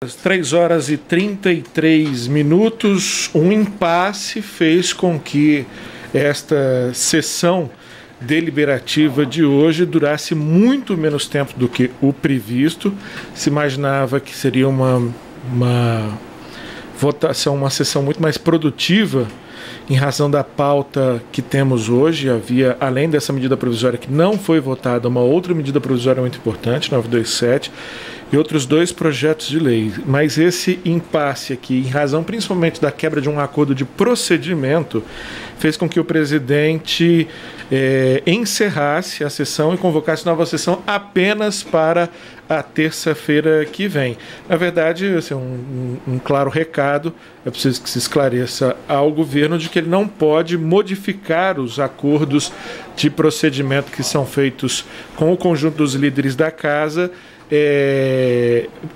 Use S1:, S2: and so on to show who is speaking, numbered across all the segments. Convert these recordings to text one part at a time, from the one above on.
S1: Às 3 horas e 33 minutos, um impasse fez com que esta sessão deliberativa de hoje durasse muito menos tempo do que o previsto. Se imaginava que seria uma votação, uma sessão muito mais produtiva em razão da pauta que temos hoje. Havia, além dessa medida provisória que não foi votada, uma outra medida provisória muito importante, 927, e outros dois projetos de lei. Mas esse impasse aqui, em razão principalmente da quebra de um acordo de procedimento, fez com que o presidente encerrasse a sessão e convocasse nova sessão apenas para a terça-feira que vem. Na verdade, assim, um claro recado, é preciso que se esclareça ao governo de que ele não pode modificar os acordos de procedimento que são feitos com o conjunto dos líderes da casa,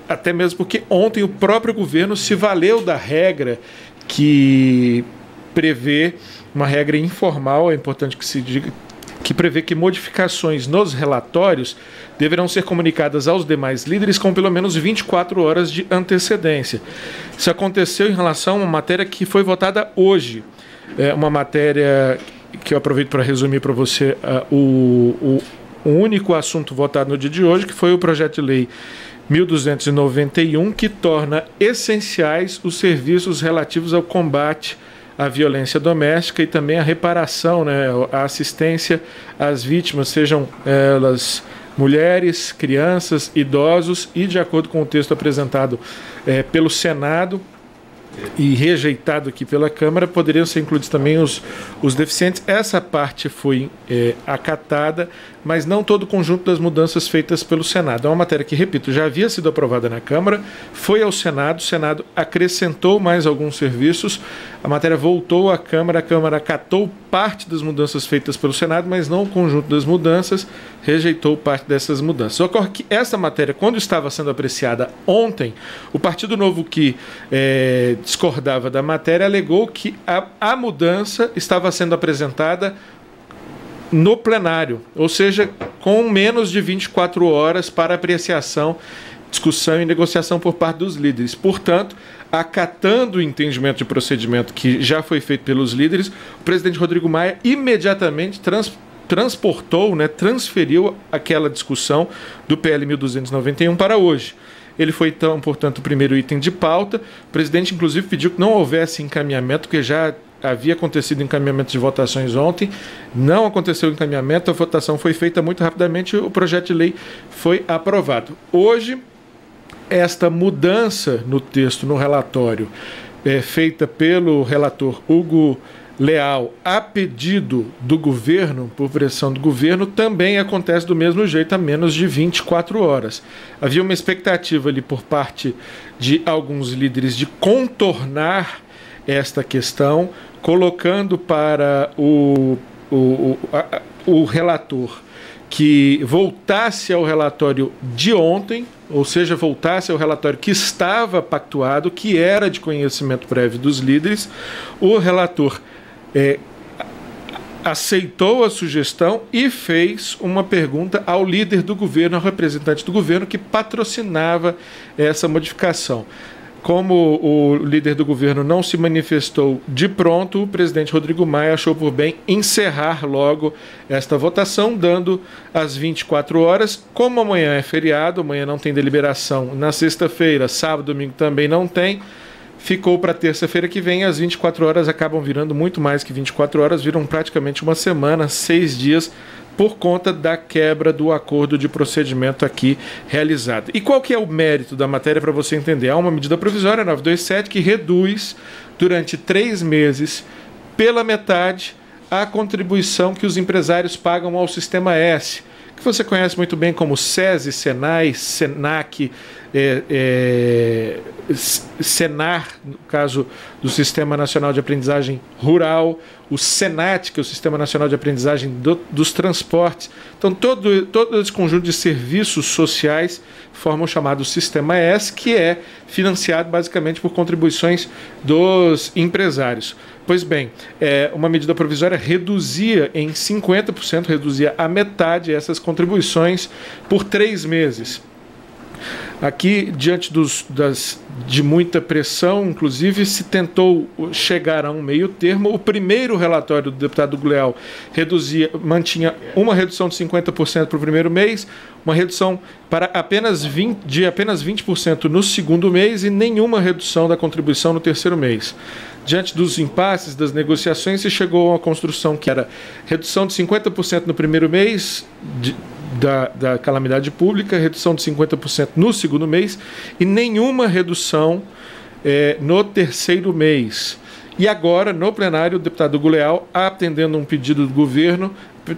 S1: até mesmo porque ontem o próprio governo se valeu da regra que prevê, uma regra informal, é importante que se diga, que prevê que modificações nos relatórios deverão ser comunicadas aos demais líderes com pelo menos 24 horas de antecedência. Isso aconteceu em relação a uma matéria que foi votada hoje, uma matéria que eu aproveito para resumir para você o único assunto votado no dia de hoje, que foi o projeto de lei 1291, que torna essenciais os serviços relativos ao combate à violência doméstica e também à reparação, a assistência às vítimas, sejam elas mulheres, crianças, idosos, e de acordo com o texto apresentado pelo Senado e rejeitado aqui pela Câmara, poderiam ser incluídos também os deficientes. Essa parte foi acatada, mas não todo o conjunto das mudanças feitas pelo Senado. É uma matéria que, repito, já havia sido aprovada na Câmara, foi ao Senado, o Senado acrescentou mais alguns serviços, a matéria voltou à Câmara, a Câmara acatou parte das mudanças feitas pelo Senado, mas não o conjunto das mudanças, rejeitou parte dessas mudanças. Ocorre que essa matéria, quando estava sendo apreciada ontem, o Partido Novo, que discordava da matéria, alegou que a mudança estava sendo apresentada no plenário, ou seja, com menos de 24 horas para apreciação, discussão e negociação por parte dos líderes. Portanto, acatando o entendimento de procedimento que já foi feito pelos líderes, o presidente Rodrigo Maia imediatamente transferiu aquela discussão do PL 1291 para hoje. Ele foi, então, portanto, o primeiro item de pauta. O presidente, inclusive, pediu que não houvesse encaminhamento, porque já havia acontecido encaminhamento de votações ontem, não aconteceu encaminhamento, a votação foi feita muito rapidamente, o projeto de lei foi aprovado. Hoje, esta mudança no texto, no relatório, feita pelo relator Hugo Leal, a pedido do governo, por pressão do governo, também acontece do mesmo jeito, a menos de 24 horas. Havia uma expectativa ali por parte de alguns líderes de contornar esta questão, colocando para o relator que voltasse ao relatório de ontem, ou seja, voltasse ao relatório que estava pactuado, que era de conhecimento prévio dos líderes. O relator aceitou a sugestão e fez uma pergunta ao líder do governo, ao representante do governo que patrocinava essa modificação. Como o líder do governo não se manifestou de pronto, o presidente Rodrigo Maia achou por bem encerrar logo esta votação, dando as 24 horas. Como amanhã é feriado, amanhã não tem deliberação, na sexta-feira, sábado, domingo também não tem, ficou para terça-feira que vem. As 24 horas acabam virando muito mais que 24 horas, viram praticamente uma semana, 6 dias, por conta da quebra do acordo de procedimento aqui realizado. E qual que é o mérito da matéria para você entender? Há uma medida provisória, 927, que reduz durante 3 meses, pela metade, a contribuição que os empresários pagam ao Sistema S, que você conhece muito bem como SESI, SENAI, SENAC, SENAR, no caso do Sistema Nacional de Aprendizagem Rural, o SENAT, que é o Sistema Nacional de Aprendizagem dos Transportes. Então, todo esse conjunto de serviços sociais formam o chamado Sistema S, que é financiado basicamente por contribuições dos empresários. Pois bem, uma medida provisória reduzia em 50%, reduzia a metade essas contribuições por 3 meses. Aqui, diante de muita pressão, inclusive, se tentou chegar a um meio termo. O primeiro relatório do deputado Hugo Leal mantinha uma redução de 50% para o primeiro mês, uma redução para apenas 20% no segundo mês e nenhuma redução da contribuição no terceiro mês. Diante dos impasses, das negociações, se chegou a uma construção que era redução de 50% no primeiro mês da calamidade pública, redução de 50% no segundo mês e nenhuma redução no terceiro mês. E agora, no plenário, o deputado Hugo Leal, atendendo um pedido do governo,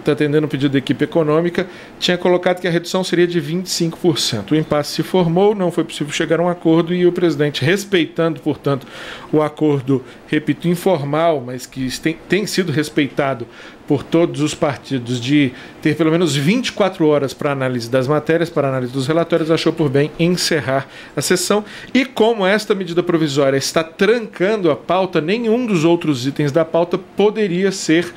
S1: atendendo um pedido da equipe econômica, tinha colocado que a redução seria de 25%. O impasse se formou, não foi possível chegar a um acordo e o presidente, respeitando, portanto, o acordo, repito, informal, mas que tem sido respeitado por todos os partidos, de ter pelo menos 24 horas para análise das matérias, para análise dos relatórios, achou por bem encerrar a sessão. E como esta medida provisória está trancando a pauta, nenhum dos outros itens da pauta poderia ser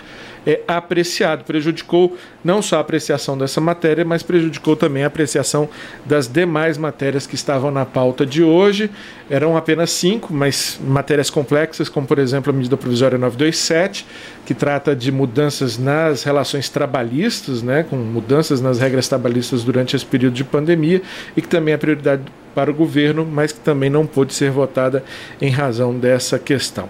S1: apreciado. Prejudicou não só a apreciação dessa matéria, mas prejudicou também a apreciação das demais matérias que estavam na pauta de hoje. Eram apenas 5, mas matérias complexas, como por exemplo a medida provisória 927, que trata de mudanças nas relações trabalhistas, com mudanças nas regras trabalhistas durante esse período de pandemia, e que também é prioridade para o governo, mas que também não pôde ser votada em razão dessa questão.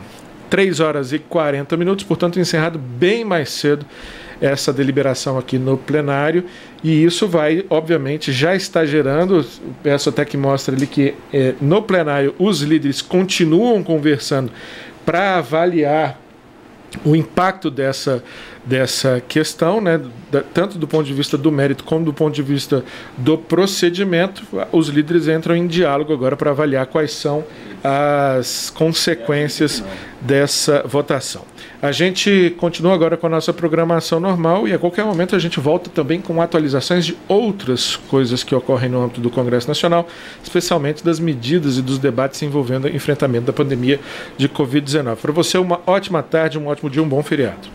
S1: 3 horas e 40 minutos, portanto, encerrado bem mais cedo essa deliberação aqui no plenário, e isso vai, obviamente, já está gerando, peço até que mostre ali que no plenário os líderes continuam conversando para avaliar o impacto dessa questão, tanto do ponto de vista do mérito como do ponto de vista do procedimento. Os líderes entram em diálogo agora para avaliar quais são as consequências dessa votação. A gente continua agora com a nossa programação normal e a qualquer momento a gente volta também com atualizações de outras coisas que ocorrem no âmbito do Congresso Nacional, especialmente das medidas e dos debates envolvendo o enfrentamento da pandemia de Covid-19. Para você, uma ótima tarde, um ótimo dia, um bom feriado.